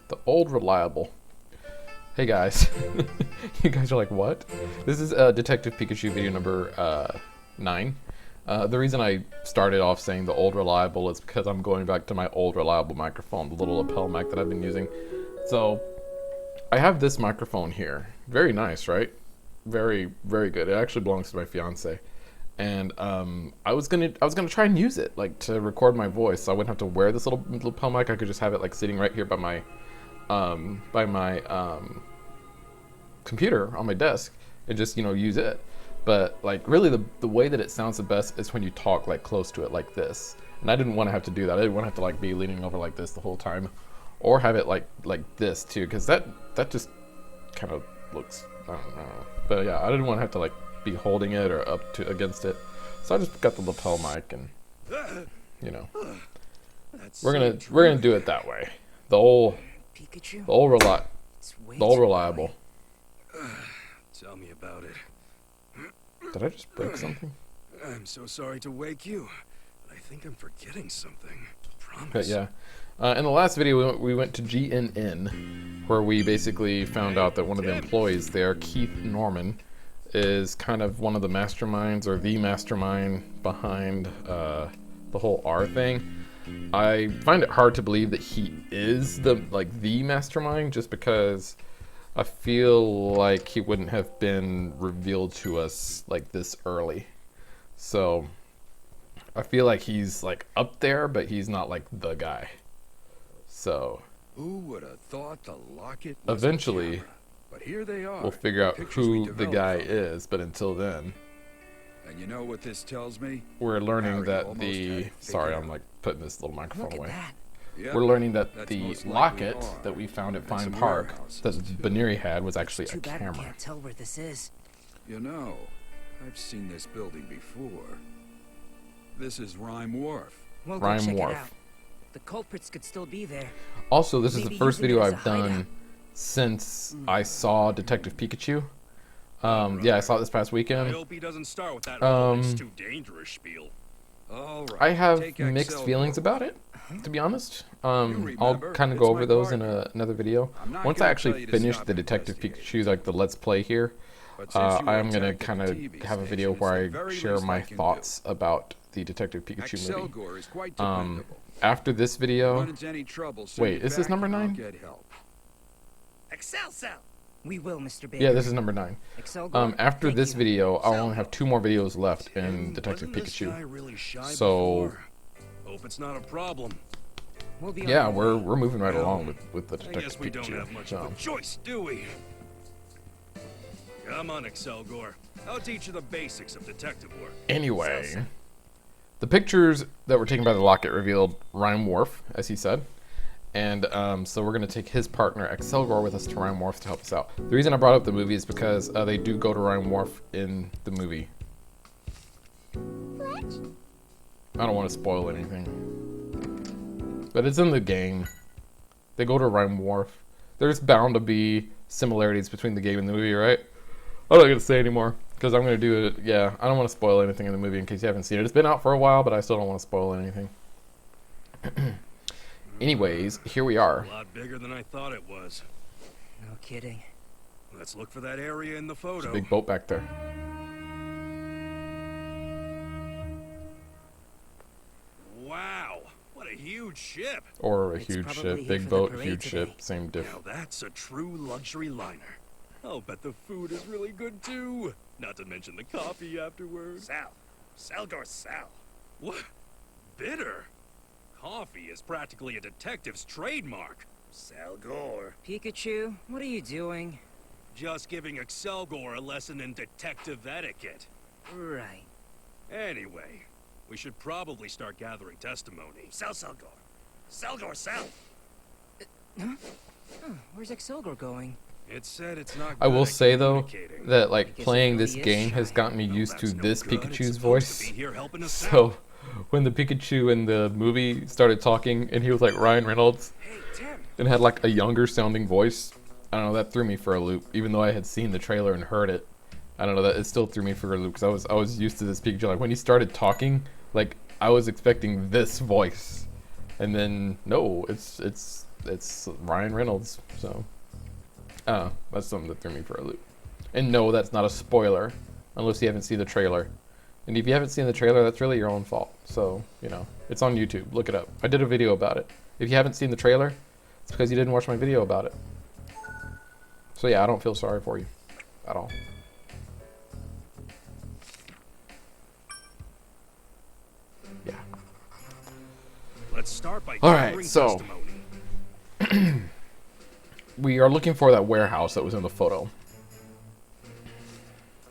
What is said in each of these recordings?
The old reliable. Hey guys. You guys are like, what? This is Detective Pikachu video number 9. The reason I started off saying the old reliable is because I'm going back to my old reliable microphone, the little lapel mic that I've been using. So I have this microphone here. Very nice, right? Very, very good. It actually belongs to my fiance. And I was gonna try and use it like to record my voice, so I wouldn't have to wear this little lapel mic. I could just have it like sitting right here by my computer on my desk and just, you know, use it. But like really the way that it sounds the best is when you talk like close to it like this. And I didn't want to have to do that. I didn't want to have to like be leaning over like this the whole time, or have it like this too, because that just kind of looks, I don't know. But yeah, I didn't want to have to like be holding it or up to against it. So I just got the lapel mic, and you know, we're gonna do it that way. The old Pikachu? reliable. Tell me about it. Did I just break something? I'm so sorry to wake you, but I think I'm forgetting something. Promise. But yeah. In the last video, we went to GNN, where we basically found out that one of the employees there, Keith Norman, is kind of one of the masterminds, or the mastermind behind the whole R thing. I find it hard to believe that he is the mastermind, just because I feel like he wouldn't have been revealed to us like this early. So I feel like he's like up there, but he's not like the guy. So Who would have thought the locket was eventually a camera? But here they are. we'll figure out Pictures we who the developed guy from it. is, but until then, And you know what this tells me? we're learning Harry that almost the had it sorry, figured I'm out. like putting this little microphone Look at away. that. Yep. We're learning that That's the most likely locket R. that we found at And Fine some Park warehouses, that too. Baneri had was actually Too a bad we camera. can't tell where this is. You know, I've seen this building before. This is Ryme Wharf. We'll go Ryme check Wharf. it out. The culprits could still be there. Also, this is the Maybe first using it video as a I've done hideout. since I saw Detective Pikachu. Yeah, I saw it this past I weekend. hope he doesn't start with that it's too dangerous spiel. All right. I have take mixed Excel feelings Wharf. about it, to be honest. I'll remember, kind of it's go over my those in partner. another video. I'm not Once I gonna actually tell you to finish stop the Detective investigating. Pikachu, like the Let's Play here, But since you I am gonna attacked kind the of TV have a station, video it's where the I very share least my I can thoughts about the Detective do. Pikachu Excel movie. Gore is quite dependable. After this Run video, into any trouble, send wait, me is this back number and I'll 9? get help. Excel cell. We will, Mr. Baker. Yeah, this is number 9. Excel Gore, After thank this you. video, I'll only have 2 more videos left in Detective Wasn't this guy Pikachu. really shy So before? Hope it's not a problem. We'll be on yeah, our we're way. moving right Well, along with the I Detective guess we don't Pikachu. have much So. of a choice, do we? Come on, Excel Gore. I'll teach you the basics of detective work. Anyway, the pictures that were taken by the locket revealed Ryme Wharf, as he said. And so we're going to take his partner, Excelgor, with us to Ryme Wharf to help us out. The reason I brought up the movie is because they do go to Ryme Wharf in the movie. I don't want to spoil anything. But it's in the game. They go to Ryme Wharf. There's bound to be similarities between the game and the movie, right? I'm not going to say anymore, because I'm going to do it. Yeah, I don't want to spoil anything in the movie in case you haven't seen it. It's been out for a while, but I still don't want to spoil anything. Anyways, here we are. A lot bigger than I thought it was. No kidding. Let's look for that area in the There's a photo. big boat back there. Wow, what a huge ship. Or a It's huge probably ship. here Big for the boat, parade huge today. ship, same diff. Now that's a true luxury liner. I'll bet the food is really good too. Not to mention the coffee afterwards. Sal. What? Bitter? Coffee is practically a detective's trademark. Salgor. Pikachu, what are you doing? Just giving Excelgor a lesson in detective etiquette. Right. Anyway, we should probably start gathering testimony. Salgor. Sal. Huh? Oh, where's Excelgor going? It said it's not I good will at say though communicating. that like guess it playing really this is game has shy. gotten me Well, used to that's no this good. It's Pikachu's supposed voice. to be here helping us out. So when the Pikachu in the movie started talking and he was like Ryan Reynolds Hey, Tim. and had like a younger sounding voice, I don't know, that threw me for a loop. Even though I had seen the trailer and heard it, I don't know, that it still threw me for a loop because I was used to this Pikachu. Like when he started talking, like I was expecting this voice, and then no, it's it's Ryan Reynolds. So, that's something that threw me for a loop. And no, that's not a spoiler, unless you haven't seen the trailer. And if you haven't seen the trailer, that's really your own fault. So, you know, it's on YouTube. Look it up. I did a video about it. If you haven't seen the trailer, it's because you didn't watch my video about it. So yeah, I don't feel sorry for you at all. Yeah. Let's start by All right, gathering so testimony. we are looking for that warehouse that was in the photo.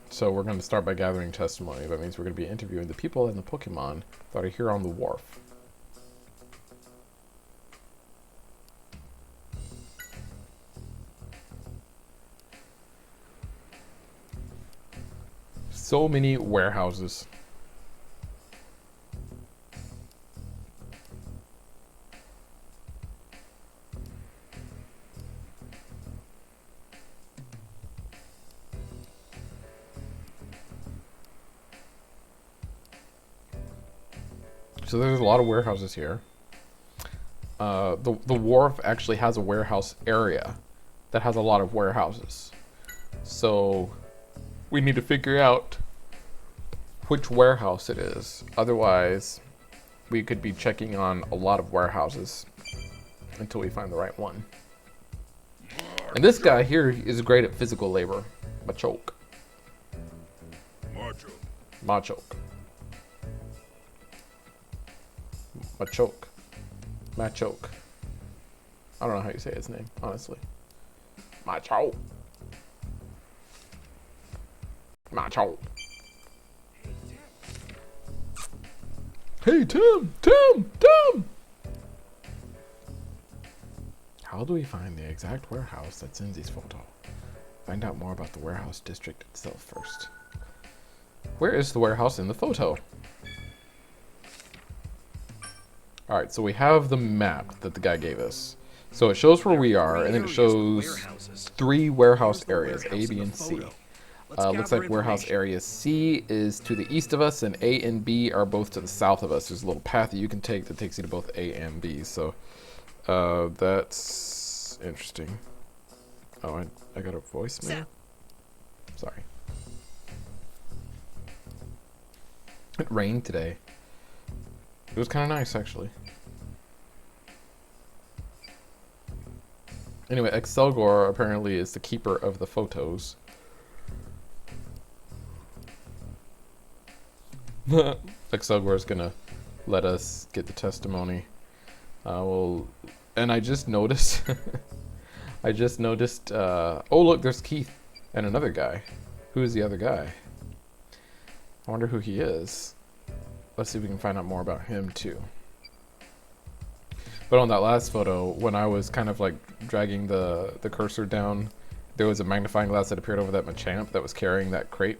So we're going to start by gathering testimony. That means we're going to be interviewing the people and the Pokemon that are here on the wharf. So many warehouses. So there's a lot of warehouses here. The wharf actually has a warehouse area that has a lot of warehouses. So we need to figure out which warehouse it is. Otherwise, we could be checking on a lot of warehouses until we find the right one. And this guy here is great at physical labor. Machoke. Machoke. Machoke. Machoke. I don't know how you say his name, honestly. Machoke. Machoke. Hey, Tim! Tim! How do we find the exact warehouse that's in this photo? Find out more about the warehouse district itself first. Where is the warehouse in the photo? Alright, so we have the map that the guy gave us. So it shows where we are, and then it shows 3 warehouse areas, A, B, and C. Looks like warehouse area C is to the east of us, and A and B are both to the south of us. There's a little path that you can take that takes you to both A and B. So that's interesting. Oh, I got a voicemail? Sorry. It rained today. It was kind of nice, actually. Anyway, Excelgor apparently is the keeper of the photos. Excelgor is gonna let us get the testimony. And I just noticed, oh look, there's Keith and another guy. Who is the other guy? I wonder who he is. Let's see if we can find out more about him too. But on that last photo, when I was kind of like dragging the cursor down, there was a magnifying glass that appeared over that Machamp that was carrying that crate.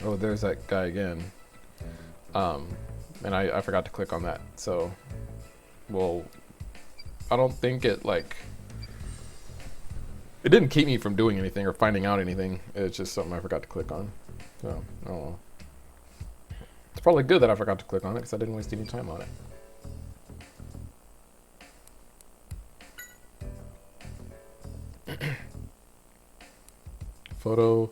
Oh, there's that guy again. And I forgot to click on that. So, well, I don't think it didn't keep me from doing anything or finding out anything. It's just something I forgot to click on. So, I don't know. It's probably good that I forgot to click on it because I didn't waste any time on it. Photo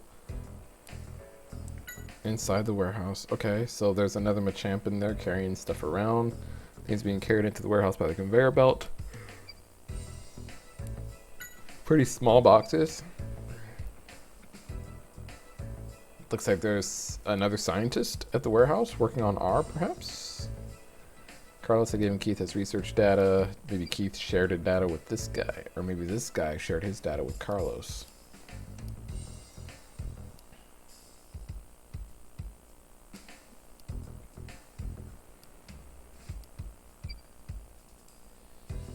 inside the warehouse. Okay, so there's another Machamp in there carrying stuff around. Things being carried into the warehouse by the conveyor belt. Pretty small boxes. Looks like there's another scientist at the warehouse working on R, perhaps? Carlos had given Keith his research data. Maybe Keith shared his data with this guy. Or maybe this guy shared his data with Carlos.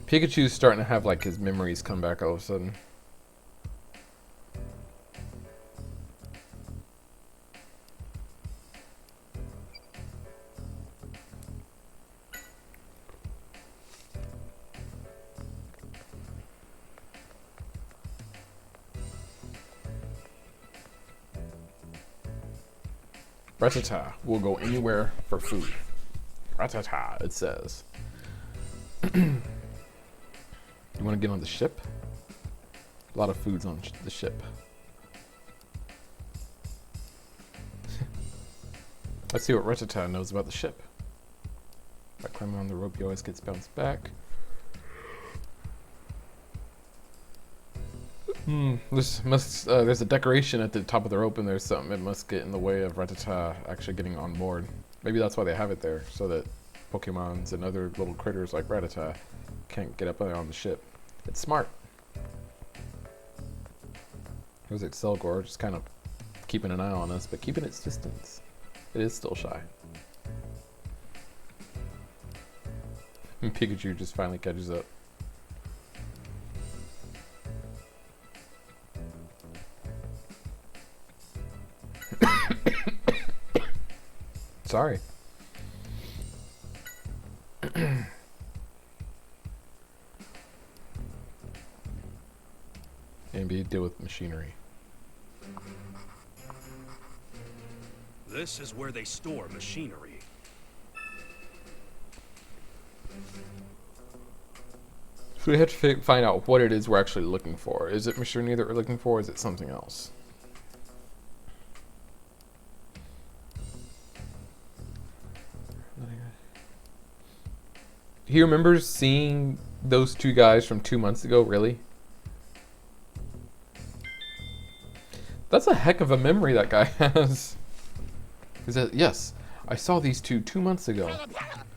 Pikachu's starting to have like his memories come back all of a sudden. Ratata will go anywhere for food. Ratata, it says. You want to get on the ship? A lot of food's on the ship. Let's see what Ratata knows about the ship. By climbing on the rope, he always gets bounced back. There's a decoration at the top of the rope, and there's something that must get in the way of Ratata actually getting on board. Maybe that's why they have it there, so that Pokemons and other little critters like Ratata can't get up there on the ship. It's smart. Here's Excelgor, just kind of keeping an eye on us, but keeping its distance. It is still shy. And Pikachu just finally catches up. Sorry. And be deal with machinery. This is where they store machinery. So we have to find out what it is we're actually looking for. Is it machinery that we're looking for, or is it something else? He remembers seeing those two guys from 2 months ago, really? That's a heck of a memory that guy has. He said, yes, I saw these 2 months ago.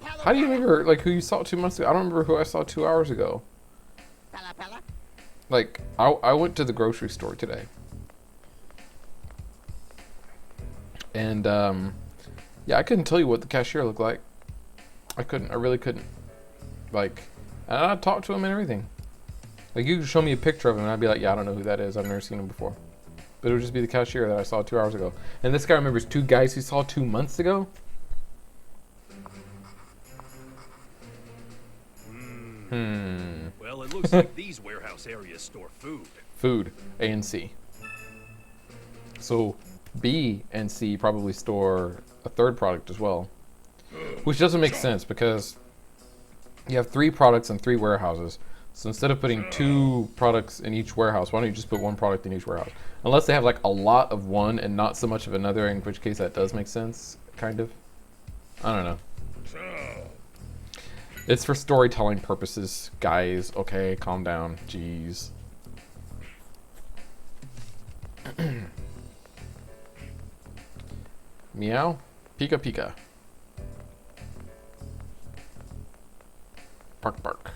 How do you remember, like, who you saw 2 months ago? I don't remember who I saw 2 hours ago. Like, I went to the grocery store today. And, yeah, I couldn't tell you what the cashier looked like. I really couldn't. Like, and I talked to him and everything. Like, you could show me a picture of him and I'd be like, yeah, I don't know who that is. I've never seen him before. But it would just be the cashier that I saw 2 hours ago. And this guy remembers 2 guys he saw 2 months ago? Well, it looks like these warehouse areas store food. Food, A and C. So B and C probably store a third product as well. Which doesn't make sense because you have 3 products and 3 warehouses. So instead of putting 2 products in each warehouse, why don't you just put 1 product in each warehouse? Unless they have like a lot of one and not so much of another, in which case that does make sense, kind of. I don't know. It's for storytelling purposes, guys. Okay, calm down. Jeez. Meow. Pika Pika. Bark bark.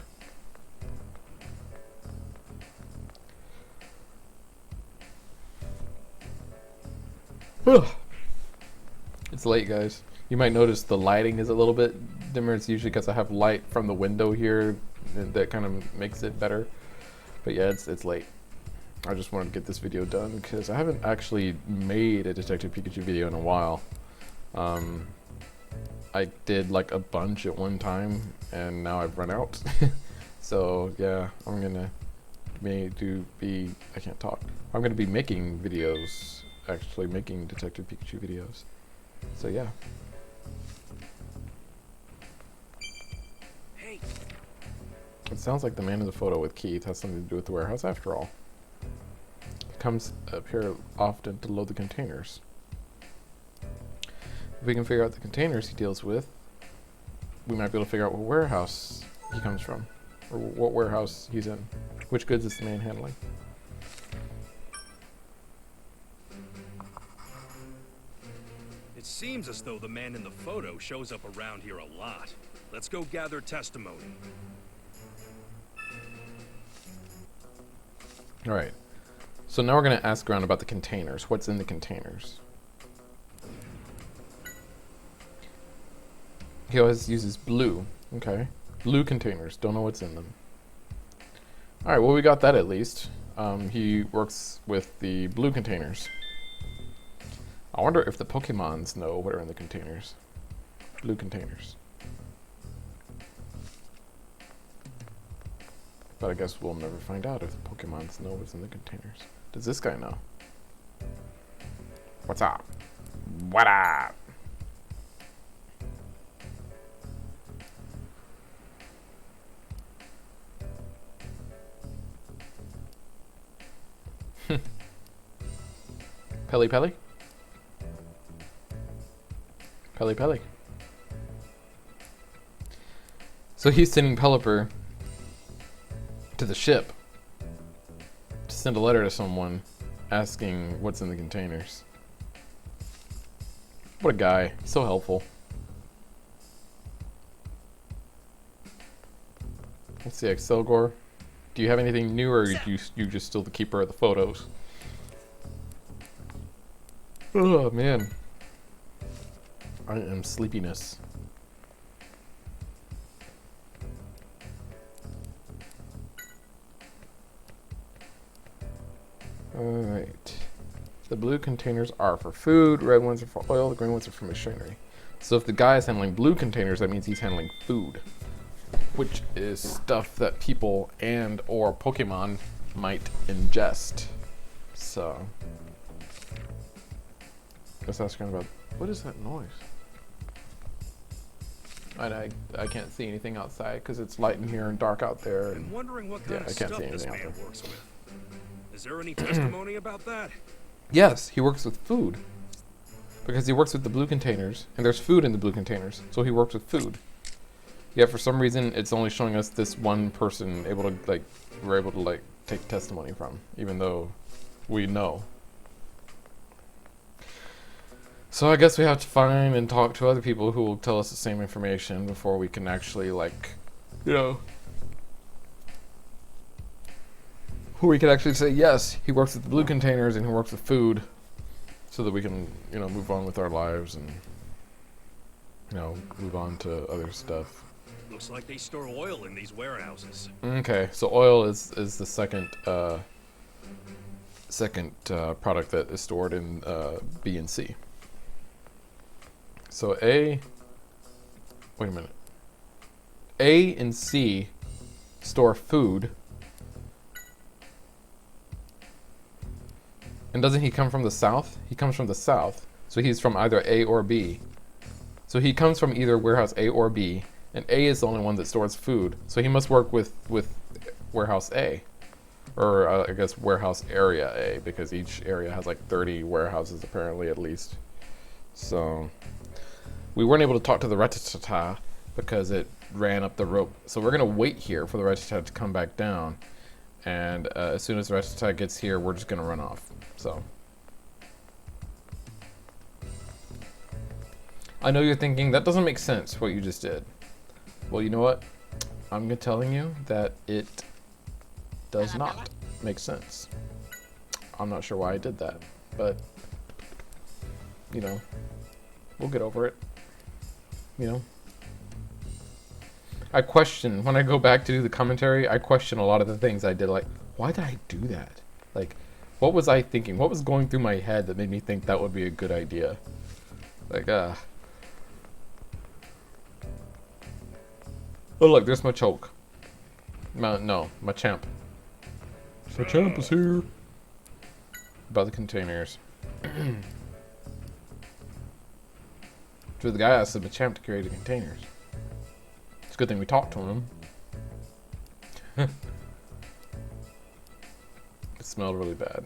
It's late, guys. You might notice the lighting is a little bit dimmer. It's usually because I have light from the window here that kind of makes it better. But yeah, it's late. I just wanted to get this video done because I haven't actually made a Detective Pikachu video in a while. I did like a bunch at one time and now I've run out. So yeah, I'm gonna I can't talk. I'm gonna be making videos, actually making Detective Pikachu videos. So yeah. Hey. It sounds like the man in the photo with Keith has something to do with the warehouse after all. He comes up here often to load the containers. If we can figure out the containers he deals with, we might be able to figure out what warehouse he comes from, or what warehouse he's in. Which goods is the man handling? It seems as though the man in the photo shows up around here a lot. Let's go gather testimony. Alright. So now we're going to ask around about the containers. What's in the containers? He always uses blue. Okay. Blue containers. Don't know what's in them. Alright, well we got that at least. He works with the blue containers. I wonder if the Pokemons know what are in the containers. Blue containers. But I guess we'll never find out if the Pokemons know what's in the containers. Does this guy know? What's up? What up? Pelly Pelly? Pelly Pelly. So he's sending Pelipper to the ship to send a letter to someone asking what's in the containers. What a guy. So helpful. Let's see, Excelgor. Do you have anything new, or are you just still the keeper of the photos? Oh man. I am sleepiness. Alright. The blue containers are for food, red ones are for oil, the green ones are for machinery. So if the guy is handling blue containers, that means he's handling food, which is stuff that people and or Pokemon might ingest. So let's ask him about, what is that noise? I can't see anything outside because it's light in here and dark out there. I'm wondering what kind of I can't stuff see this anything out man works with. Is there any testimony about that? Yes, he works with food. Because he works with the blue containers, and there's food in the blue containers, so he works with food. Yeah, for some reason, it's only showing us this one person we're able to take testimony from, even though we know. So I guess we have to find and talk to other people who will tell us the same information before we can actually, who we could actually say, yes, he works with the blue containers and he works with food, so that we can, move on with our lives and, move on to other stuff. Looks like they store oil in these warehouses. Okay, so oil is the second product that is stored in B and C. So wait a minute. A and C store food. And doesn't he come from the south? He comes from the south. So he's from either A or B. So he comes from either warehouse A or B. And A is the only one that stores food. So he must work with warehouse A. Or I guess warehouse area A. Because each area has like 30 warehouses apparently at least. So we weren't able to talk to the Rattata because it ran up the rope. So we're going to wait here for the Rattata to come back down. And as soon as the Rattata gets here, we're just going to run off. So I know you're thinking, that doesn't make sense, what you just did. Well, you know what? I'm telling you that it does not make sense. I'm not sure why I did that, but, we'll get over it. I question, when I go back to do the commentary, I question a lot of the things I did, like, why did I do that? Like, what was I thinking? What was going through my head that made me think that would be a good idea? Like, Oh look, there's my choke. No, my champ. My champ is here. About the containers. So the guy asked the champ to carry the containers. It's a good thing we talked to him. It smelled really bad.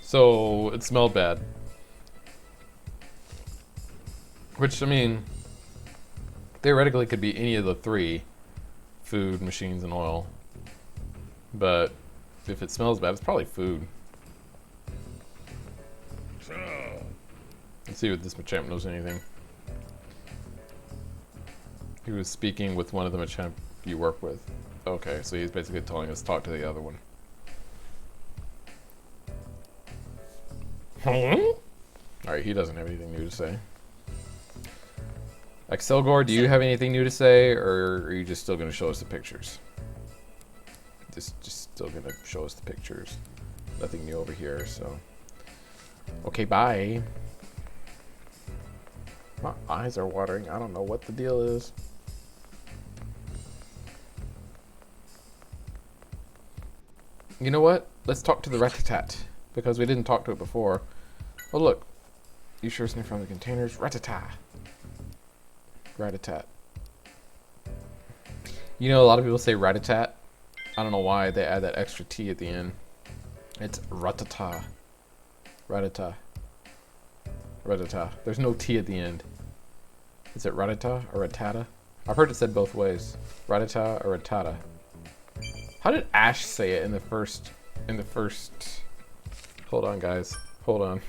So it smelled bad. Which, I mean, theoretically could be any of the three: food, machines, and oil. But if it smells bad, it's probably food. Let's see if this Machamp knows anything. He was speaking with one of the Machamp you work with. Okay, so he's basically telling us talk to the other one. Alright, he doesn't have anything new to say. Excelgor, do you have anything new to say, or are you just still going to show us the pictures? Just still going to show us the pictures. Nothing new over here, so... Okay, bye. My eyes are watering. I don't know what the deal is. You know what? Let's talk to the Rattata, because we didn't talk to it before. Oh look, you sure sniff from the containers? Rattata. Rattata. You know, a lot of people say rat-a-tat. I don't know why they add that extra T at the end. It's ratata. Ratata. Ratata. There's no T at the end. Is it ratata or ratata? I've heard it said both ways. Ratata or ratata. How did Ash say it in the first... Hold on, guys. Hold on.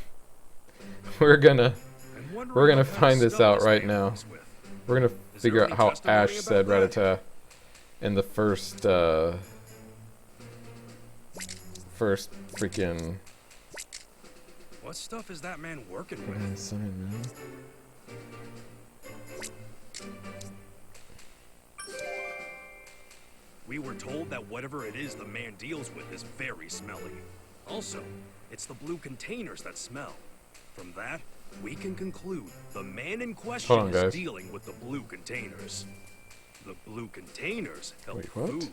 We're gonna find this out right now. We're gonna figure out how Ash said ratata in the first freaking... What stuff is that man working with? We were told that whatever it is the man deals with is very smelly. Also, it's the blue containers that smell. From that, we can conclude the man in question is dealing with the blue containers. The blue containers help food.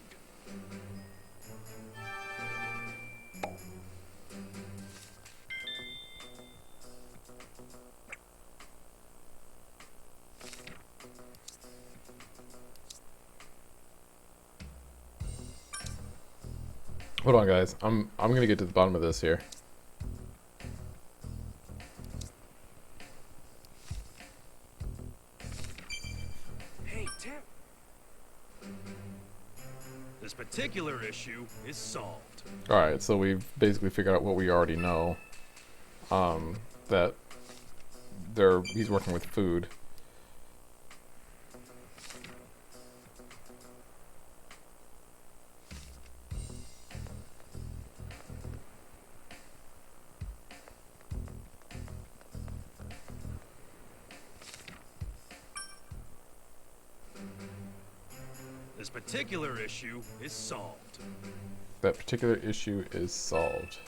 Hold on, guys. I'm gonna get to the bottom of this here. Hey, Tim. This particular issue is solved. All right, so we've basically figured out what we already know. That he's working with food. This particular issue is solved. That particular issue is solved.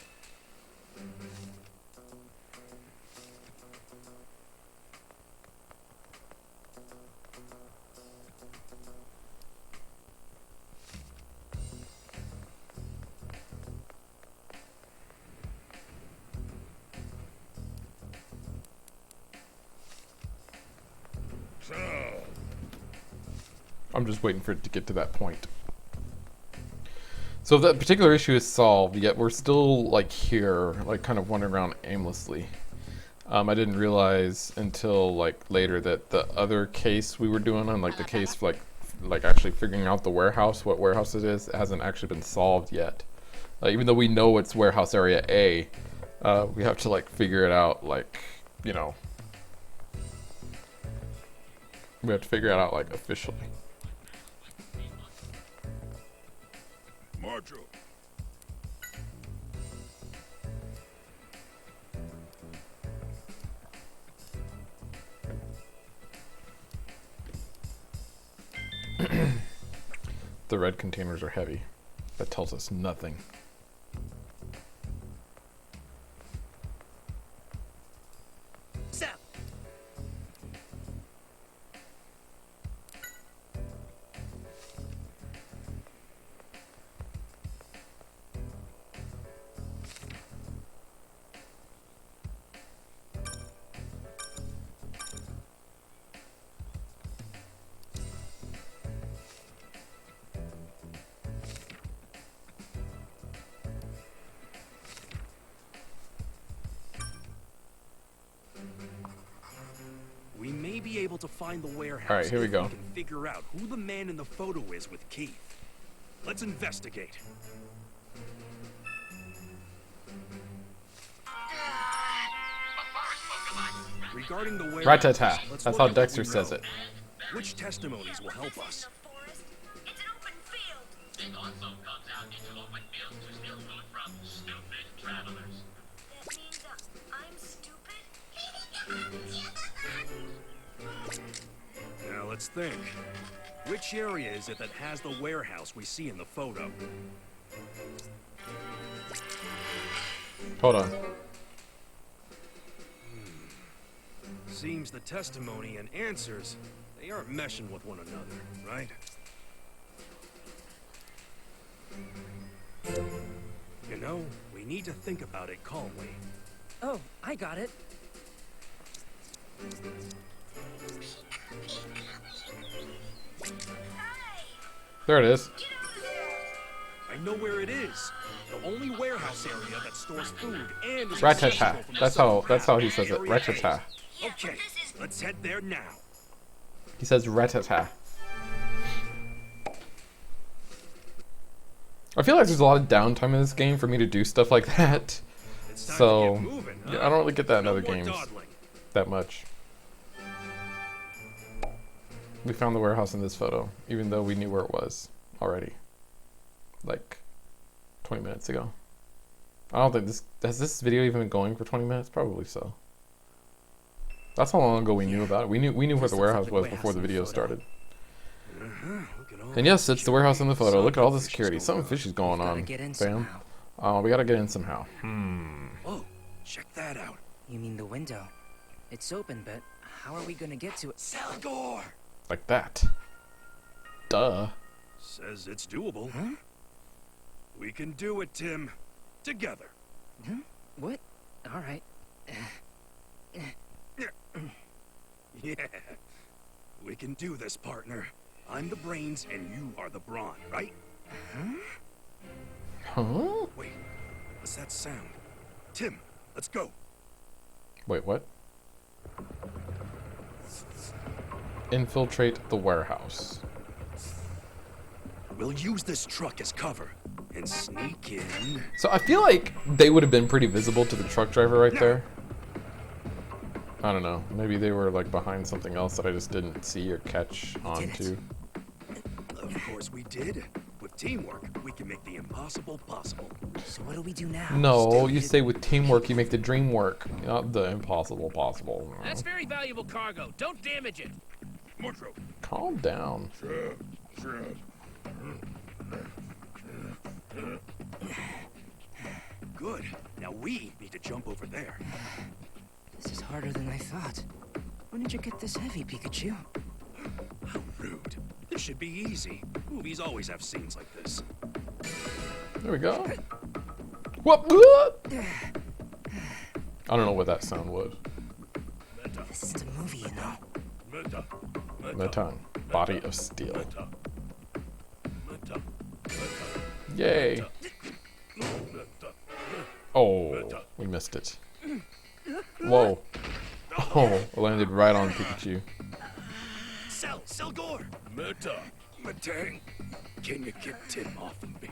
I'm just waiting for it to get to that point. So if that particular issue is solved, yet we're still like here, like kind of wandering around aimlessly. I didn't realize until like later that the other case we were doing on like the case for, like actually figuring out the warehouse, what warehouse it is, it hasn't actually been solved yet. Even though we know it's warehouse area A, we have to like figure it out, like, you know, we have to figure it out like officially. Marjo. The red containers are heavy. That tells us nothing. Sal. We may be able to find the warehouse. All right, here we go. We can figure out who the man in the photo is with Keith. Let's investigate. Regarding the warehouse, Rat-ta-ta. let's That's look how at what Dexter we says know. it. Which testimonies will help us? It's an open field. It also comes out into open fields to steal food from stupid travelers. That means I'm stupid? Now let's think. Which area is it that has the warehouse we see in the photo? Hold on. Seems the testimony and answers, they aren't meshing with one another, right? You know, we need to think about it calmly. Oh, I got it. Hey! There it is. I know where it is. The only warehouse area that stores food and is Ratata. accessible from the That's how he says it. area A. Ratata. Okay, let's head there now. He says ratata. I feel like there's a lot of downtime in this game for me to do stuff like that. It's time to So, get moving, huh? yeah, I don't really get that in No other more games dawdling. that much. We found the warehouse in this photo, even though we knew where it was already. Like 20 minutes ago. I don't think has this video even been going for 20 minutes? Probably so. That's how long ago we knew about it. We knew where the warehouse was before the video started. Look at all And yes, it's the warehouse in the photo. Look at all the security. Something Something fishy's going Gotta on, get in fam. somehow. We gotta get in somehow. Whoa, check that out. You mean the window? It's open, but how are we gonna get to it? Salgor! Like that. Duh. Says it's doable. Huh? We can do it, Tim. Together. What? All right. Yeah. We can do this, partner. I'm the brains and you are the brawn, right? Huh? Wait, what's that sound? Tim, let's go. Wait, what? Infiltrate the warehouse. We'll use this truck as cover and sneak in. So I feel like they would have been pretty visible to the truck driver right there. I don't know. Maybe they were like behind something else that I just didn't see or catch on to. Of course we did. With teamwork, we can make the impossible possible. So what do we do now? No, you say with teamwork you make the dream work, not the impossible possible. That's very valuable cargo. Don't damage it. Mordro. Calm down. Good. Now we need to jump over there. This is harder than I thought. When did you get this heavy, Pikachu? How rude. This should be easy. Movies always have scenes like this. There we go. What? I don't know what that sound was. This is a movie, you know. Meton, body of steel. Yay. Oh, we missed it. Whoa. Oh, it landed right on Pikachu. Selgor! Matang, can you get Tim off of me?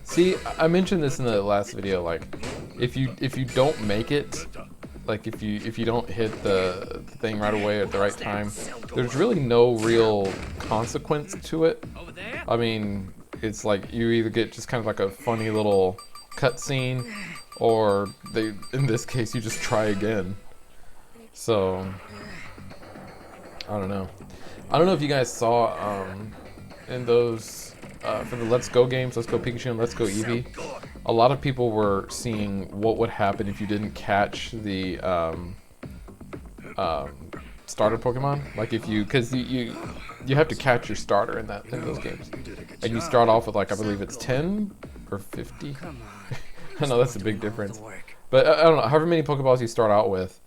See, I mentioned this in the last video, like, if you don't make it, like if you don't hit the thing right away at the right time, there's really no real consequence to it. Over there? I mean, it's like you either get just kind of like a funny little cutscene, or in this case, you just try again. So, I don't know. I don't know if you guys saw in those for the Let's Go games, Let's Go Pikachu and Let's Go Eevee, a lot of people were seeing what would happen if you didn't catch the starter Pokemon. Like if because you have to catch your starter in those games, and you start off with like I believe it's 10 or 50. Come on. I know that's a big difference. The work. But I don't know, however many Pokeballs you start out with,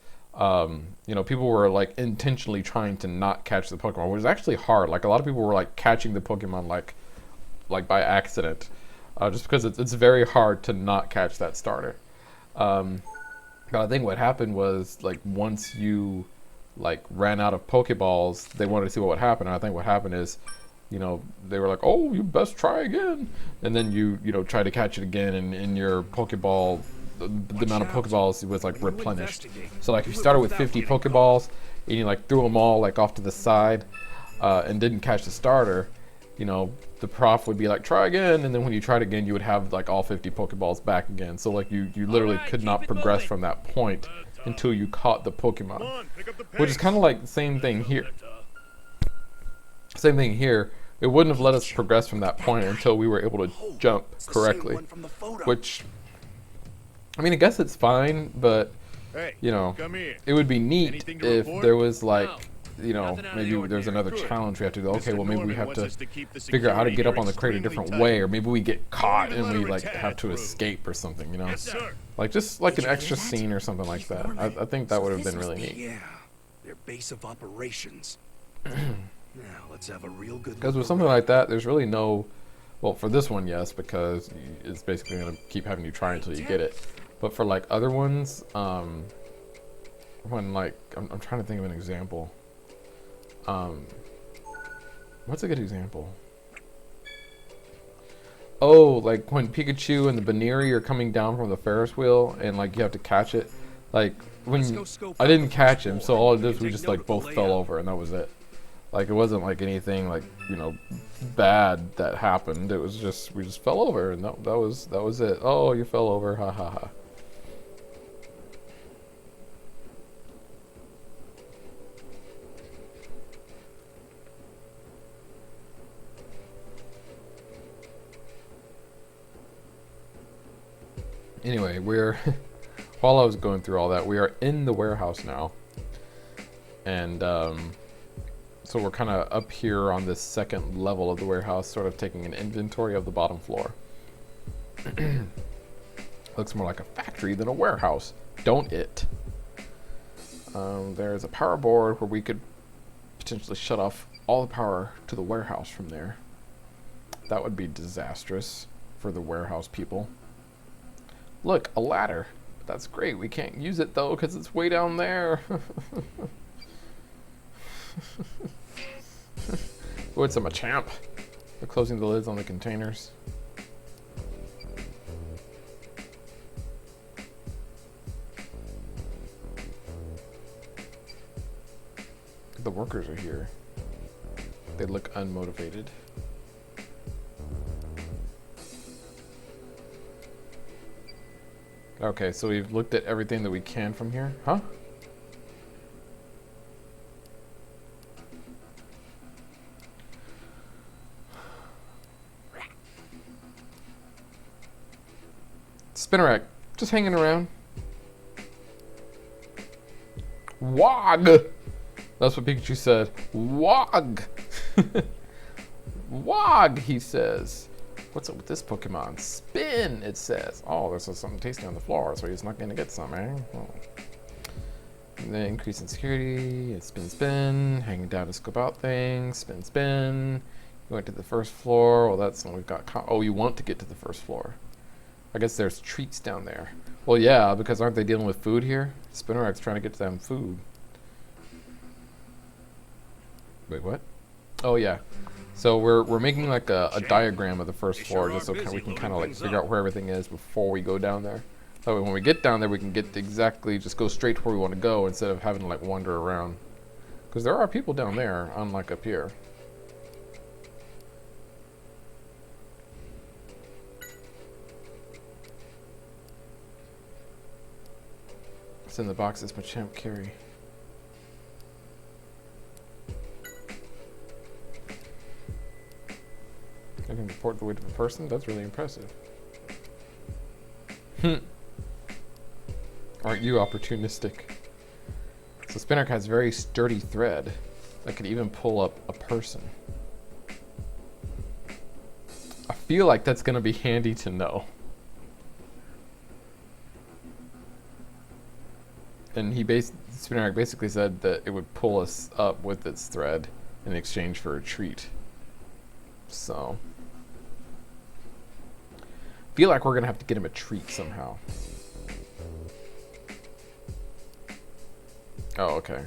you know, people were like intentionally trying to not catch the Pokemon, which is actually hard. Like a lot of people were like catching the Pokemon like by accident, just because it's very hard to not catch that starter. But I think what happened was like once you like ran out of Pokeballs, they wanted to see what would happen. And I think what happened is, you know, they were like, oh, you best try again. And then you know, try to catch it again, and in your Pokeball, the amount of Pokeballs was like replenished. So like if you started with 50 Pokeballs and you like threw them all like off to the side and didn't catch the starter, you know, the prof would be like, try again. And then when you tried again, you would have like all 50 Pokeballs back again. So like you literally could not progress from that point until you caught the Pokemon, which is kind of like the same thing here. Same thing here. It wouldn't have let us progress from that point until we were able to jump correctly, which, I mean, I guess it's fine, but, you know, it would be neat if there was like, you know, maybe there's another challenge we have to do. Okay, well, maybe we have to figure out how to get up on the crate a different way, or maybe we get caught and we like have to escape or something, you know, like just like an extra scene or something like that. I think that would have been really neat. Yeah, their base of operations. Now let's have a real good Because look with something around. like that, there's really no. Well, for this one, yes, because it's basically gonna keep having you try until you get it. But for like other ones, when like I'm trying to think of an example. What's a good example? Oh, like when Pikachu and the Baneri are coming down from the Ferris wheel, and like you have to catch it. Like Let's when go scope I out didn't the catch first him, floor. so all it We did can was we take just note like of the both fell layout. over, and that was it. Like it wasn't like anything like, you know, bad that happened. It was just we just fell over, and that was it. Oh, you fell over, ha ha ha. Anyway, we're while I was going through all that, we are in the warehouse now, and so we're kind of up here on this second level of the warehouse, sort of taking an inventory of the bottom floor. Looks more like a factory than a warehouse, don't it? There's a power board where we could potentially shut off all the power to the warehouse from there. That would be disastrous for the warehouse people. Look, a ladder. That's great. We can't use it though because it's way down there. Oh, it's a Machamp. They're closing the lids on the containers. The workers are here. They look unmotivated. Okay, so we've looked at everything that we can from here. Huh? Spinnerack, just hanging around. Wog! That's what Pikachu said. Wog! Wog, he says. What's up with this Pokemon? Spin, it says. Oh, there's something tasty on the floor, so he's not going to get some, eh? Oh. And then increase in security. It's spin, spin. Hanging down to scope out things. Spin, spin. You went to the first floor. Well, that's when we've got... Oh, you want to get to the first floor. I guess there's treats down there. Well, yeah, because aren't they dealing with food here? Spinnerack's trying to get to them food. Wait, what? Oh, yeah. So we're making like a diagram of the first floor just so we can kind of like figure out where everything is before we go down there. That way when we get down there we can get exactly, just go straight to where we want to go instead of having to like wander around. Because there are people down there, unlike up here. What's in the box is Machamp carry. I can report the weight of a person? That's really impressive. Aren't you opportunistic? So Spinnerack has very sturdy thread that could even pull up a person. I feel like that's going to be handy to know. And Spinnerack basically said that it would pull us up with its thread in exchange for a treat. So... feel like we're gonna have to get him a treat somehow. Oh, okay.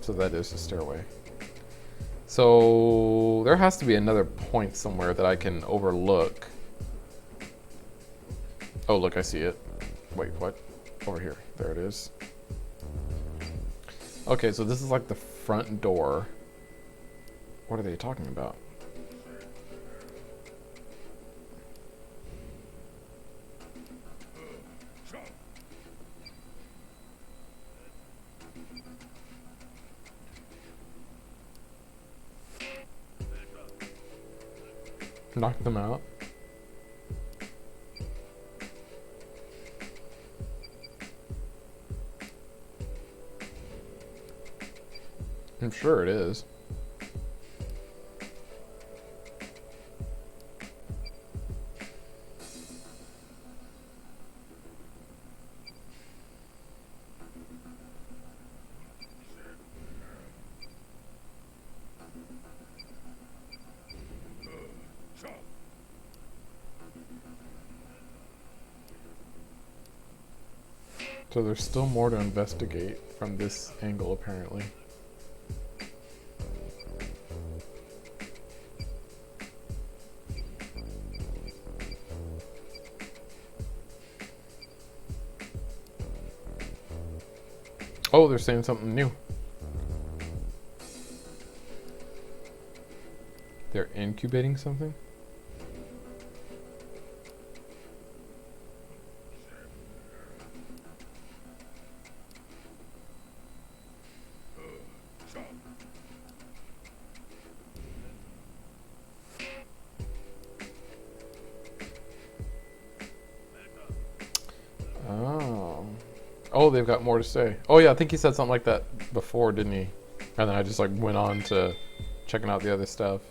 So that is the stairway. So there has to be another point somewhere that I can overlook. Oh, look, I see it. Wait, what? Over here. There it is. Okay, so this is like the front door. What are they talking about? Knock them out. I'm sure it is. So there's still more to investigate from this angle, apparently. Oh, they're saying something new. They're incubating something? Oh. Oh, they've got more to say. Oh yeah, I think he said something like that before, didn't he? And then I just like went on to checking out the other stuff.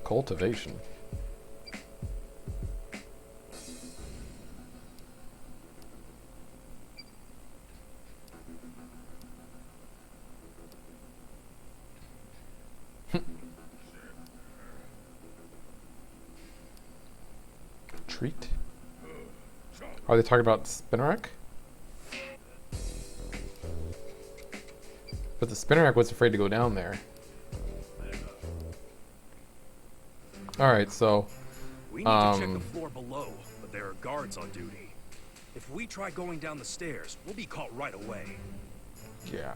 Cultivation. Treat. Are they talking about Spinnerack? But the Spinnerack was afraid to go down there. Alright, so... We need to check the floor below, but there are guards on duty. If we try going down the stairs, we'll be caught right away. yeah.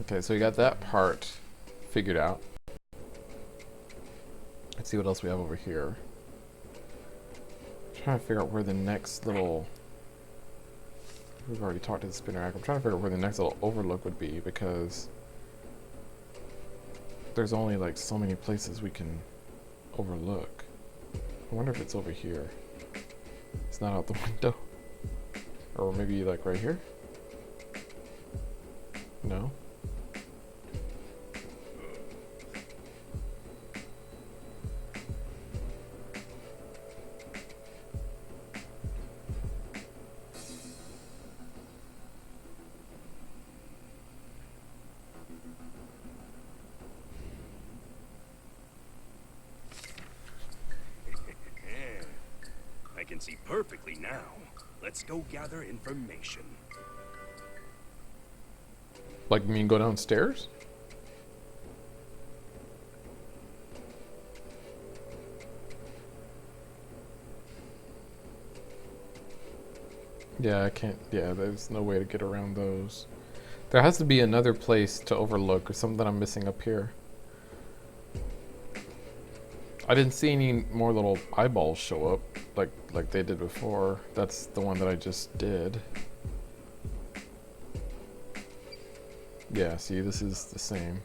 Okay, so we got that part figured out. Let's see what else we have over here. Trying to figure out where the next little... We've already talked to the Spinnerack. I'm trying to figure out where the next little overlook would be, because there's only like so many places we can overlook. I wonder if it's over here. It's not out the window. Or maybe like right here? No? I can see perfectly now. Let's go gather information. Like, you mean go downstairs? Yeah, I can't. Yeah, there's no way to get around those. There has to be another place to overlook, or something I'm missing up here. I didn't see any more little eyeballs show up like they did before. That's the one that I just did. Yeah, see, this is the same.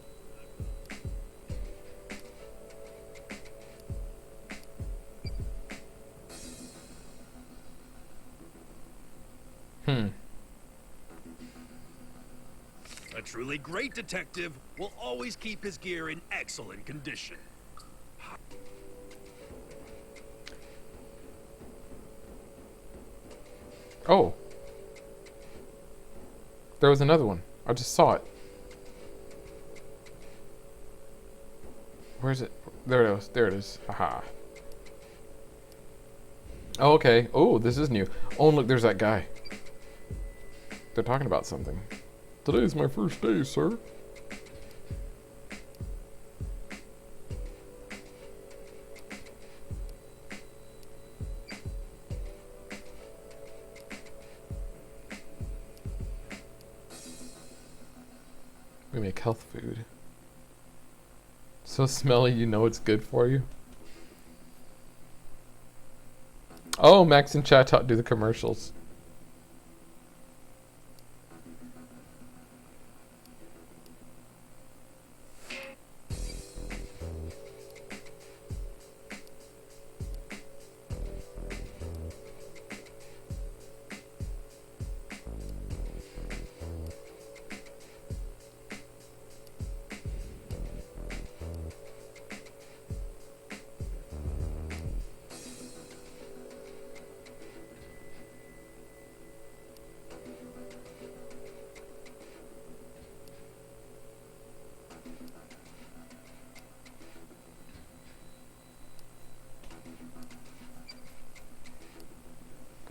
A truly great detective will always keep his gear in excellent condition. Oh. There was another one. I just saw it. Where's it? There it is. There it is. Haha. Oh, okay. Oh, this is new. Oh, look, there's that guy. They're talking about something. Today's my first day, sir. We make health food. So smelly, you know it's good for you. Oh, Max and Chat do the commercials.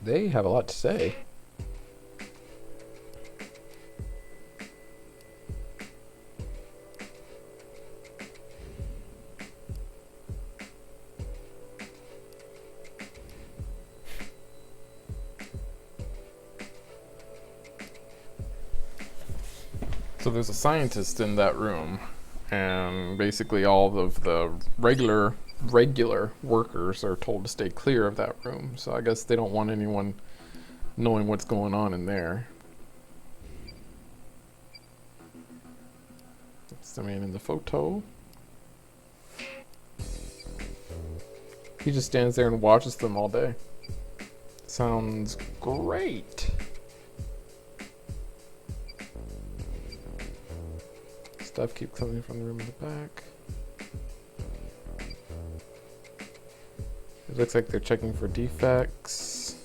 They have a lot to say. So there's a scientist in that room, and basically all of the regular workers are told to stay clear of that room. So I guess they don't want anyone knowing what's going on in there. That's the man in the photo. He just stands there and watches them all day. Sounds great. Stuff keeps coming from the room in the back. It looks like they're checking for defects.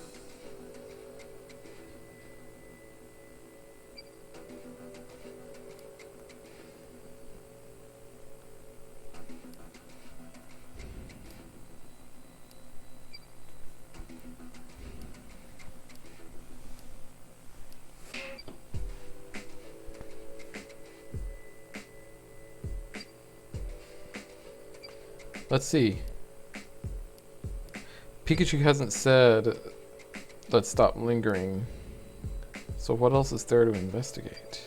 Let's see. Pikachu hasn't said, let's stop lingering. So what else is there to investigate?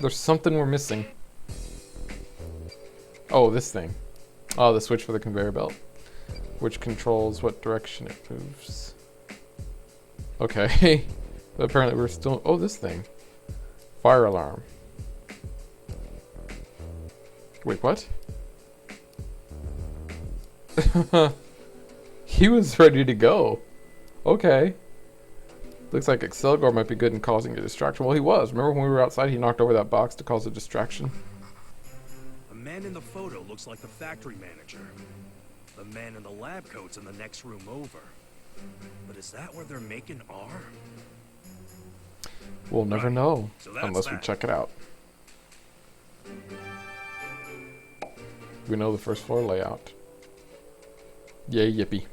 There's something we're missing. Oh, this thing. Oh, the switch for the conveyor belt, which controls what direction it moves. Okay. But apparently we're still... Oh, this thing. Fire alarm. Wait, what? He was ready to go. Okay. Looks like Excelgor might be good in causing a distraction. Well, he was. Remember when we were outside, he knocked over that box to cause a distraction? The man in the photo looks like the factory manager. The man in the lab coat's in the next room over. But is that where they're making R? We'll never Right. know So that's unless we that. check it out. We know the first floor layout. Yay, yippee.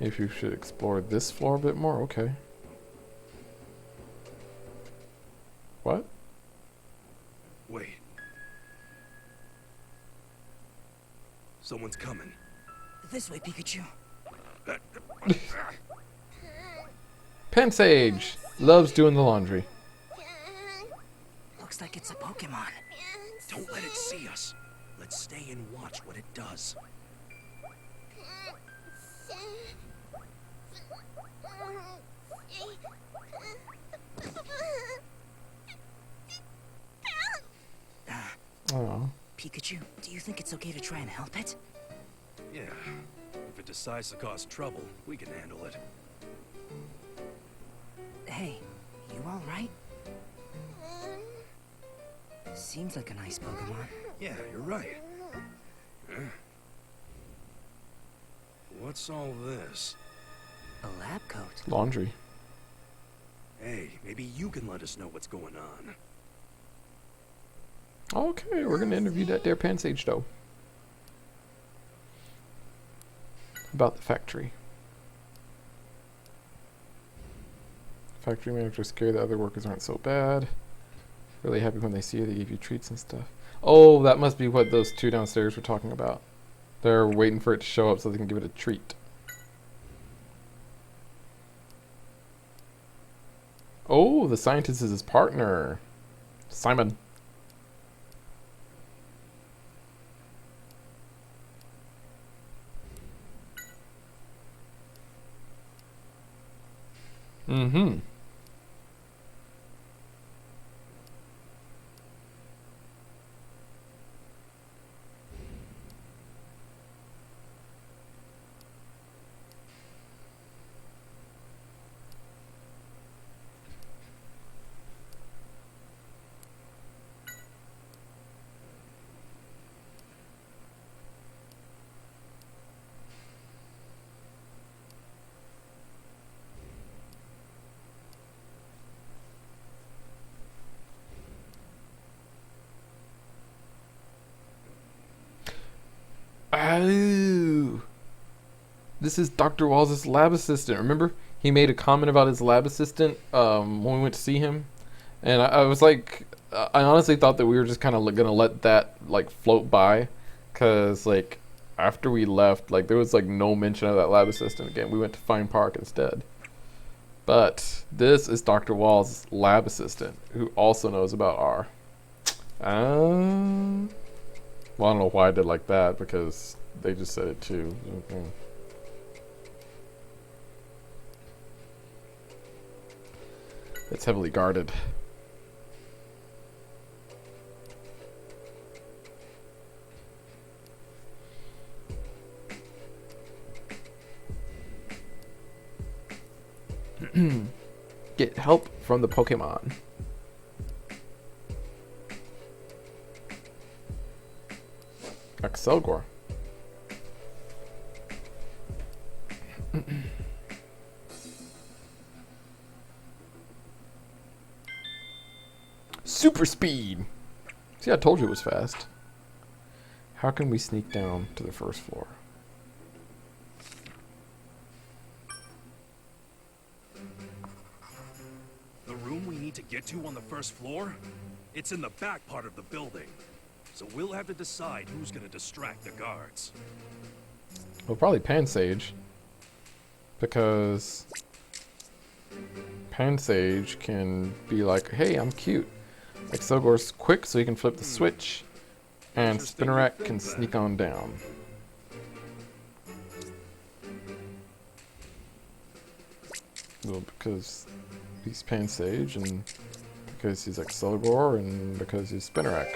If you should explore this floor a bit more, okay. What? Wait. Someone's coming. This way, Pikachu. Pansage loves doing the laundry. Looks like it's a Pokemon. Don't let it see us. Let's stay and watch what it does. Oh, Pikachu, do you think it's okay to try and help it? Yeah. If it decides to cause trouble, we can handle it. Hey, you alright? Seems like a nice Pokemon. Yeah, you're right. Huh? What's all this? A lab coat. laundry. Hey, maybe you can let us know what's going on. Okay, we're gonna interview that there Pansage though. About the factory. Factory manager scared the other workers aren't so bad. Really happy when they see you, they give you treats and stuff. Oh, that must be what those two downstairs were talking about. They're waiting for it to show up so they can give it a treat. Oh, the scientist is his partner. Simon. Mm-hmm. Oh. This is Dr. Walls' lab assistant. Remember? He made a comment about his lab assistant when we went to see him. And I was like, I honestly thought that we were just kind of gonna let that like float by, cause like after we left, like there was like no mention of that lab assistant again. We went to Fine Park instead. But this is Dr. Wall's lab assistant, who also knows about R. Well, I don't know why I did like that, because they just said it too. Okay. It's heavily guarded. Get help from the Pokemon. Excelgor. Super speed! See, I told you it was fast. How can we sneak down to the first floor? The room we need to get to on the first floor? It's in the back part of the building. So we'll have to decide who's gonna distract the guards. Well, probably Pansage. Because Pansage can be like, hey, I'm cute. Excelgor's quick, so he can flip the switch. And Spinnerack can sneak on down. Well, because he's Pansage, and because he's Excelgor, and because he's Spinnerack.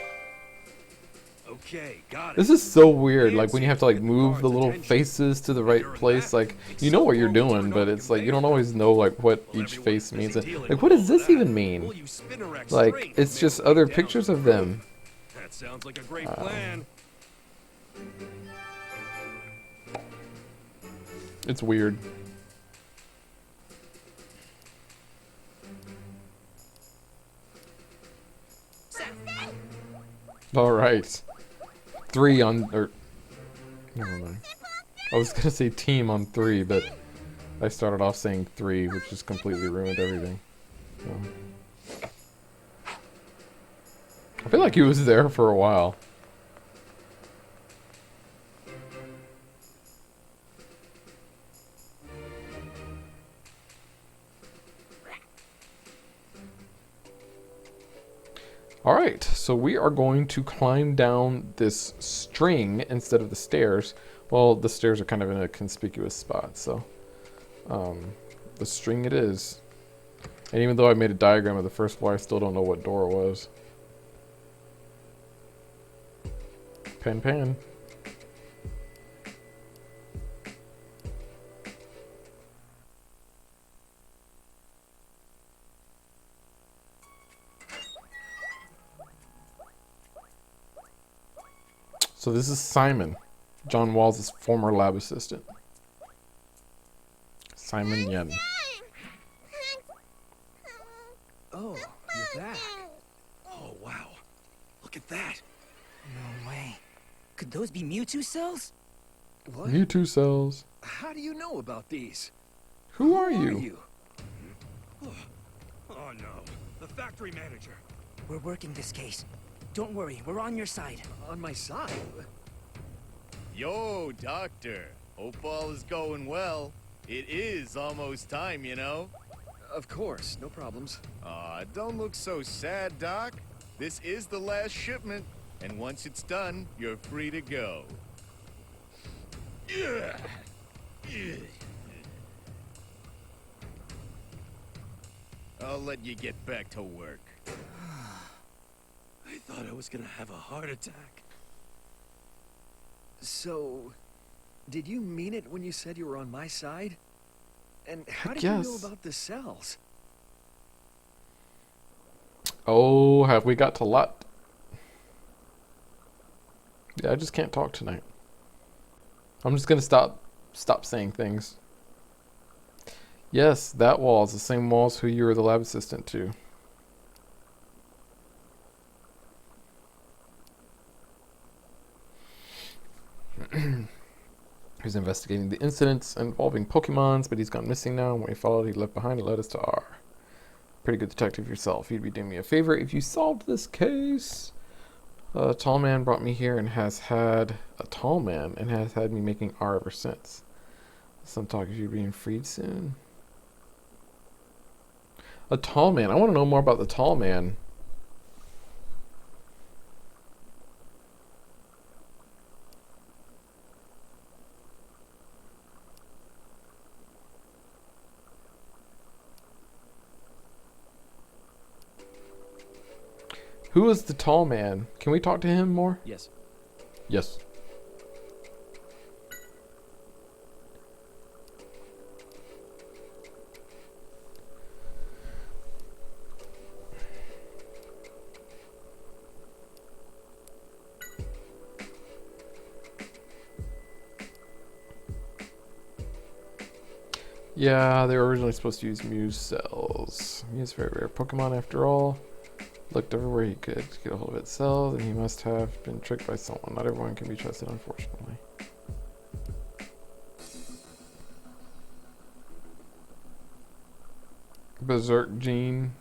Okay, got it. This is so weird, like when you have to like move the little faces to the right place, like you know what you're doing, but it's like you don't always know like what each face means. Like what does this even mean? Like it's just other pictures of them. That sounds like a great plan. It's weird. All right. 3 on, or never mind. I was gonna say team on 3, but I started off saying 3, which just completely ruined everything. So. I feel like he was there for a while. Alright, so we are going to climb down this string instead of the stairs. Well, the stairs are kind of in a conspicuous spot, so the string it is. And even though I made a diagram of the first floor, I still don't know what door it was. Pan. So this is Simon, John Walls' former lab assistant. Simon Yen. Oh, you're back. Oh, wow. Look at that. No way. Could those be Mewtwo cells? What? Mewtwo cells. How do you know about these? Who are you? Oh, no. The factory manager. We're working this case. Don't worry, we're on your side. On my side? Yo, Doctor. Hope all is going well. It is almost time, you know. Of course, no problems. Aw, don't look so sad, Doc. This is the last shipment, and once it's done, you're free to go. I'll let you get back to work. I thought I was gonna have a heart attack. So, did you mean it when you said you were on my side? And how did you know Yes. about the cells? Oh, have we got to lot? Yeah, I just can't talk tonight. I'm just gonna stop saying things. Yes, that wall is the same walls who you were the lab assistant to. He's investigating the incidents involving Pokemons, but he's gone missing now. And when he followed, he left behind and led us to R. Pretty good detective yourself. You'd be doing me a favor if you solved this case. A tall man brought me here and has had me making R ever since. Some talk of you being freed soon. A tall man. I want to know more about the tall man. Who is the tall man? Can we talk to him more? Yes. Yes. Yeah, they were originally supposed to use Muse cells. Muse is a very rare Pokemon after all. Looked everywhere he could to get a hold of its cells, and he must have been tricked by someone. Not everyone can be trusted, unfortunately. Berserk gene.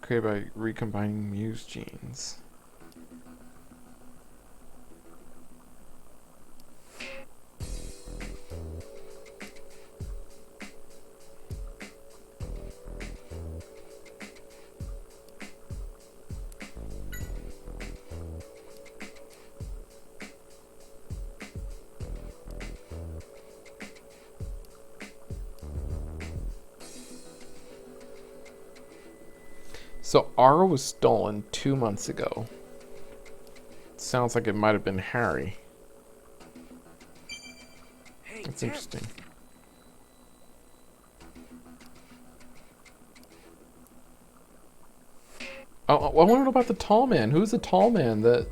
Created by recombining Muse genes. So R was stolen 2 months ago. Sounds like it might have been Harry. Hey, That's Tim. interesting. Oh, I want to know about the tall man. Who's the tall man that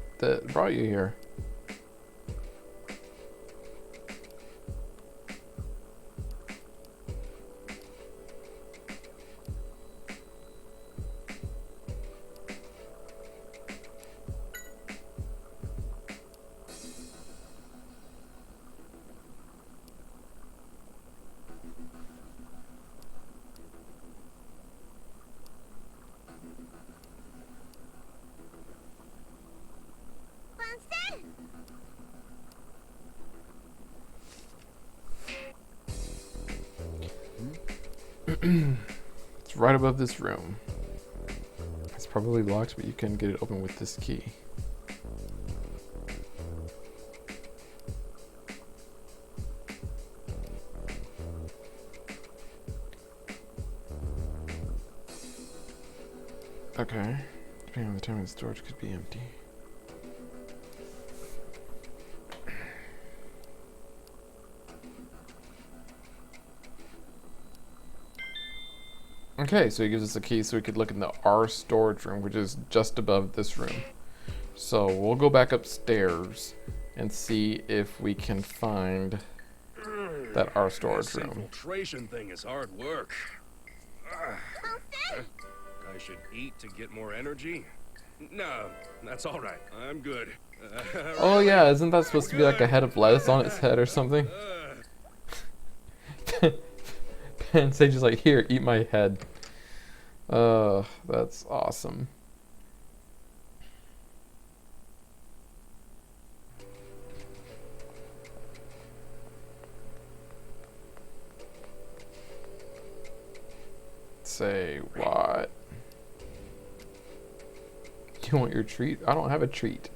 brought you here? It's right above this room. It's probably locked, but you can get it open with this key. Okay. Depending on the time, the storage could be empty. Okay, so he gives us a key so we could look in the R storage room, which is just above this room. So we'll go back upstairs and see if we can find that R storage This room. infiltration thing is hard work. I should eat to get more energy. No, that's all right. I'm good. Oh yeah, isn't that supposed to be like a head of lettuce on its head or something? And Sage is like, here, eat my head. That's awesome. Say what? You want your treat? I don't have a treat.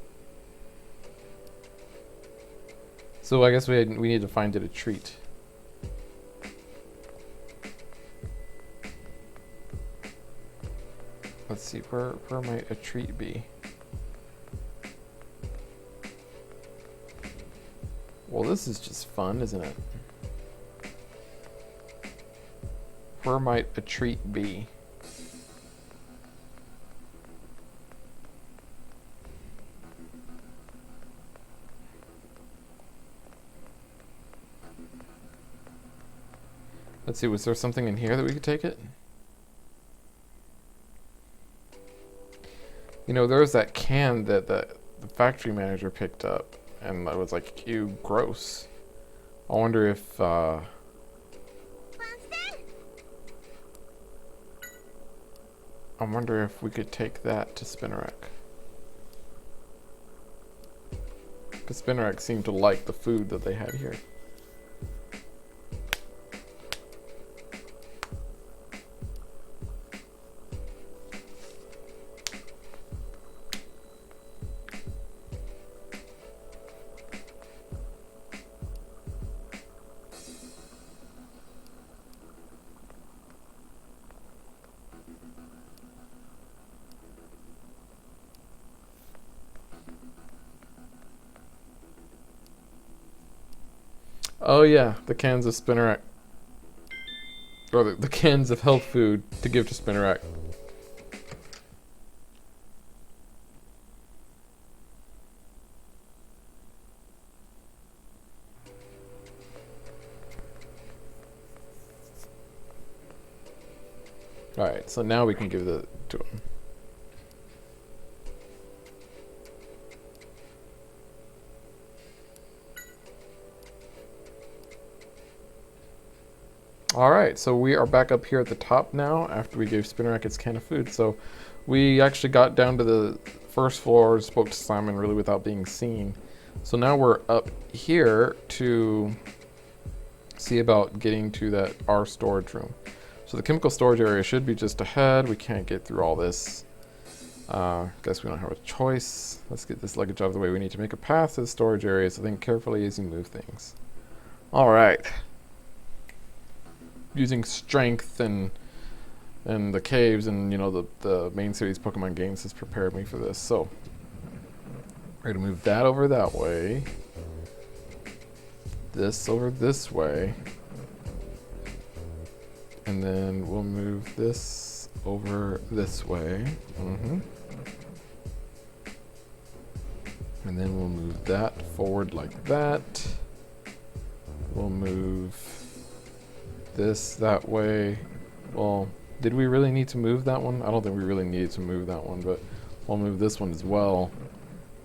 So I guess we need to find it a treat. Let's see, where might a treat be? Well, this is just fun, isn't it? Where might a treat be? Let's see, was there something in here that we could take it? You know, there was that can that the factory manager picked up, and I was like, ew, gross. I wonder if, I wonder if we could take that to Spinnerack. Because Spinnerack seemed to like the food that they had here. Oh yeah, the cans of Spinnerack. Or the cans of health food to give to Spinnerack. Alright, so now we can give the to him. Alright, so we are back up here at the top now after we gave Spinnerack its can of food. So we actually got down to the first floor, spoke to Simon really without being seen. So now we're up here to see about getting to that our storage room. So the chemical storage area should be just ahead. We can't get through all this. Guess we don't have a choice. Let's get this luggage out of the way. We need to make a path to the storage area, so think carefully as you move things. Alright. Using strength and the caves and, you know, the main series Pokemon games has prepared me for this. So we're gonna move that over that way, this over this way, and then we'll move this over this way. And then we'll move that forward like that. We'll move this that way. Well, did we really need to move that one? I don't think we really needed to move that one, but we'll move this one as well.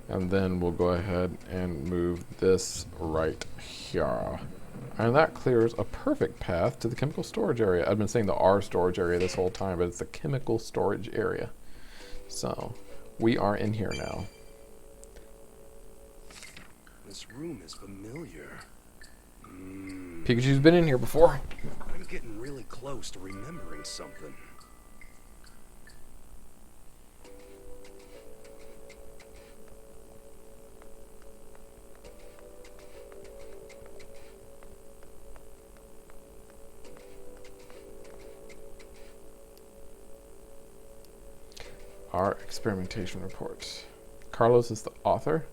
And then we'll go ahead and move this right here. And that clears a perfect path to the chemical storage area. I've been saying the R storage area this whole time, but it's the chemical storage area. So we are in here now. This room is familiar. Pikachu's been in here before. I'm getting really close to remembering something. Our experimentation report. Carlos is the author.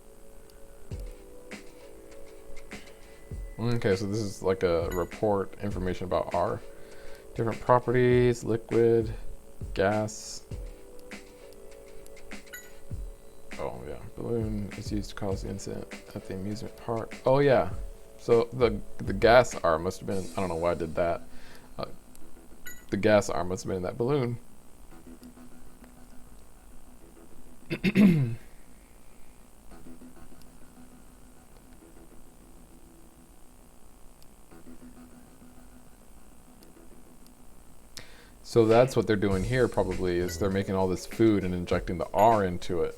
Okay, so this is like a report, information about our different properties, liquid, gas. Oh yeah, balloon is used to cause the incident at the amusement park. Oh yeah, so the gas arm must have been, I don't know why I did that. The gas arm must have been in that balloon. So that's what they're doing here probably, is they're making all this food and injecting the R into it.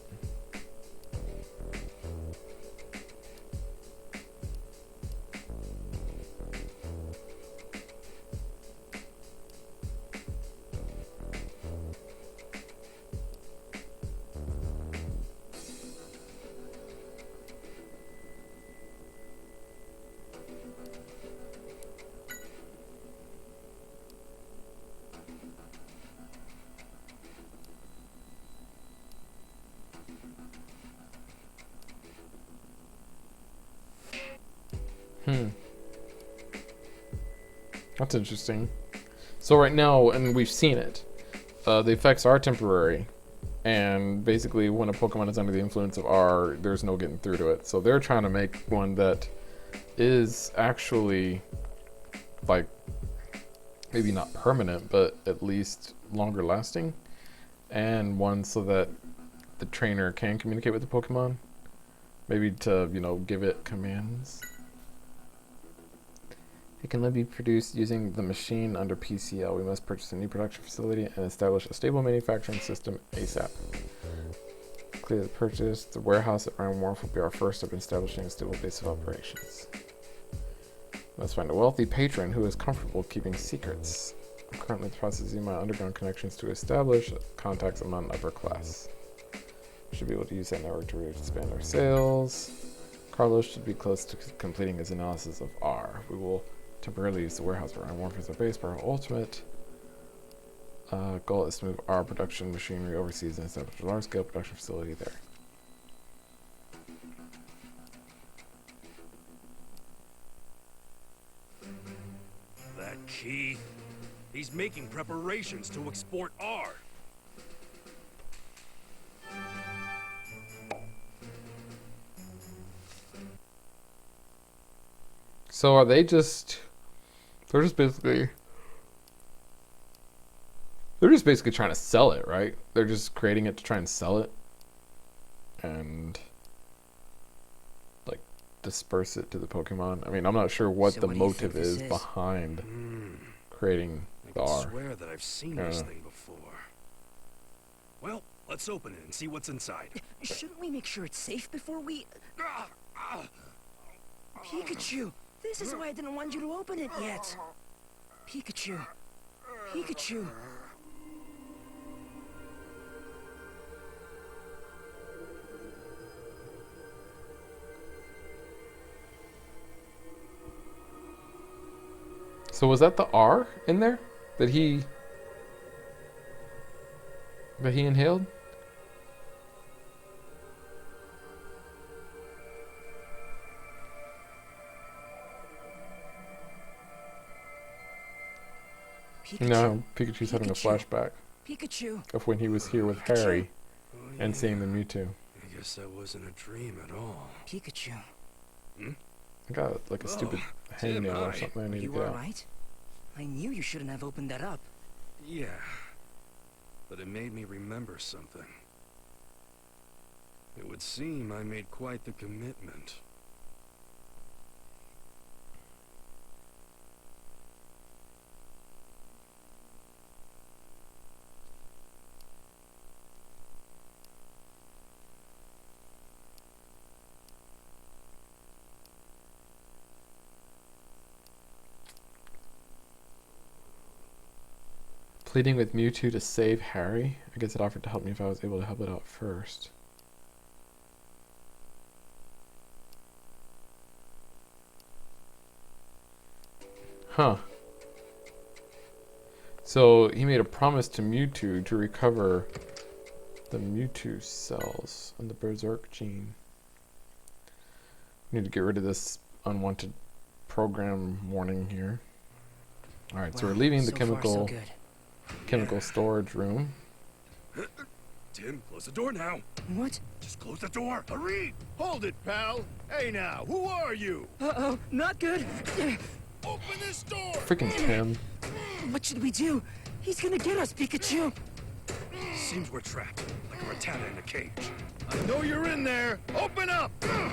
That's interesting. So right now, and we've seen it, the effects are temporary, and basically when a Pokemon is under the influence of R, there's no getting through to it. So they're trying to make one that is actually, like, maybe not permanent, but at least longer lasting, and one so that the trainer can communicate with the Pokemon. Maybe to, you know, give it commands. It can only be produced using the machine under PCL. We must purchase a new production facility and establish a stable manufacturing system ASAP. Clear the purchase. The warehouse at Ryme Wharf will be our first step in establishing a stable base of operations. Let's find a wealthy patron who is comfortable keeping secrets. I'm currently processing my underground connections to establish contacts among upper class. Should be able to use that network to expand our sales. Carlos should be close to completing his analysis of R. We will temporarily use the warehouse at Ryme Wharf as our base, but our ultimate goal is to move our production machinery overseas and establish a large-scale production facility there. That Keith. He's making preparations to export R. So are they just... They're just basically trying to sell it, right? They're just creating it to try and sell it. And... like, disperse it to the Pokemon. I mean, I'm not sure what the motive is behind creating the R. I swear that I've seen this thing before. Well, let's open it and see what's inside. Shouldn't we make sure it's safe before we... Pikachu! This is why I didn't want you to open it yet. Pikachu. Pikachu. So was that the R in there that he inhaled? Pikachu. No, Pikachu's having a flashback Pikachu. of when he was here with Harry and seeing the Mewtwo. I guess that wasn't a dream at all. Pikachu. I got like a stupid hangnail or something I need to You get out. alright? I knew you shouldn't have opened that up. Yeah, but it made me remember something. It would seem I made quite the commitment. Pleading with Mewtwo to save Harry? I guess it offered to help me if I was able to help it out first. Huh. So he made a promise to Mewtwo to recover the Mewtwo cells and the Berserk gene. Need to get rid of this unwanted program warning here. Alright, so we're leaving the chemical storage room. Tim, close the door now. What? Just close the door. Hurry! Hold it, pal. Hey now, who are you? Uh-oh, not good. Open this door! Freaking Tim. What should we do? He's gonna get us, Pikachu. Seems we're trapped, like a rattata in a cage. I know you're in there. Open up! Are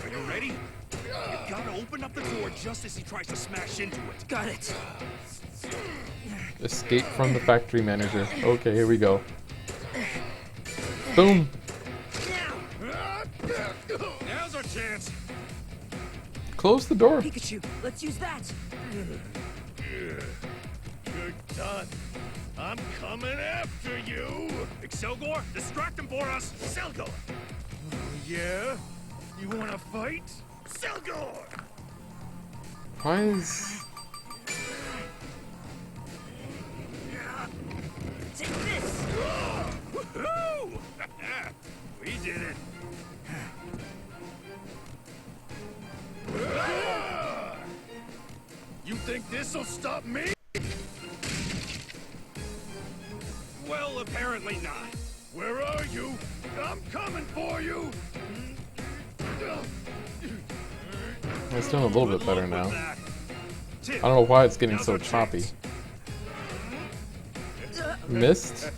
you ready? You gotta open up the door just as he tries to smash into it. Got it. Escape from the factory manager. Okay, here we go. Boom. Now's our chance. Close the door. Pikachu, let's use that. You're done. I'm coming after you. Excelgor, distract him for us. Selgor! Oh, yeah? You wanna fight? Selgor! Why is... Take this. Woohoo! We did it. You think this'll stop me? Well, apparently not. Where are you? I'm coming for you! It's doing a little bit better now. That. Tim, I don't know why it's getting now's so our choppy. chance. Missed?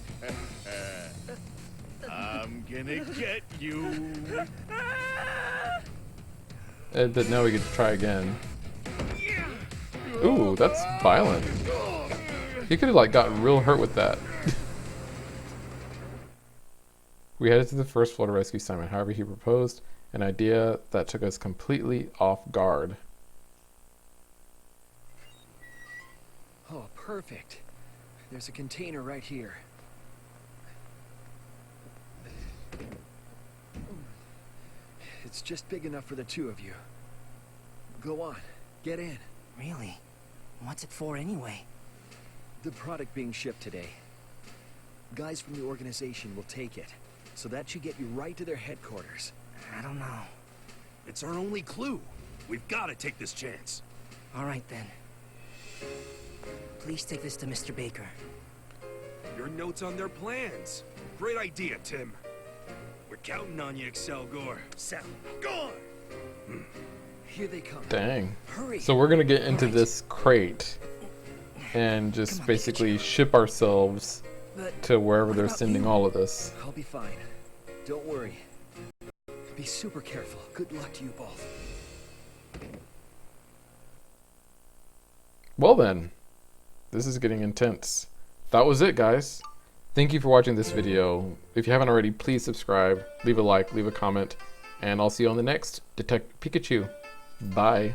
gonna get you. But now we get to try again. Ooh, that's violent. He could have like got real hurt with that. We headed to the first floor to rescue Simon. However, he proposed an idea that took us completely off guard. Oh, perfect. There's a container right here. It's just big enough for the two of you. Go on, get in. Really? What's it for anyway? The product being shipped today. Guys from the organization will take it, so that should get you right to their headquarters. I don't know. It's our only clue. We've got to take this chance. All right then. Please take this to Mr. Baker. Your notes on their plans. Great idea, Tim. We're counting on you, Excel Gore. Sal, go on! Here they come. Dang. Hurry. So we're gonna get into this crate and just Come on, basically Pikachu. ship ourselves But to wherever what they're about sending you? all of this. I'll be fine. Don't worry. Be super careful. Good luck to you both. Well then, this is getting intense. That was it, guys. Thank you for watching this video. If you haven't already, please subscribe, leave a like, leave a comment, and I'll see you on the next Detective Pikachu. Bye.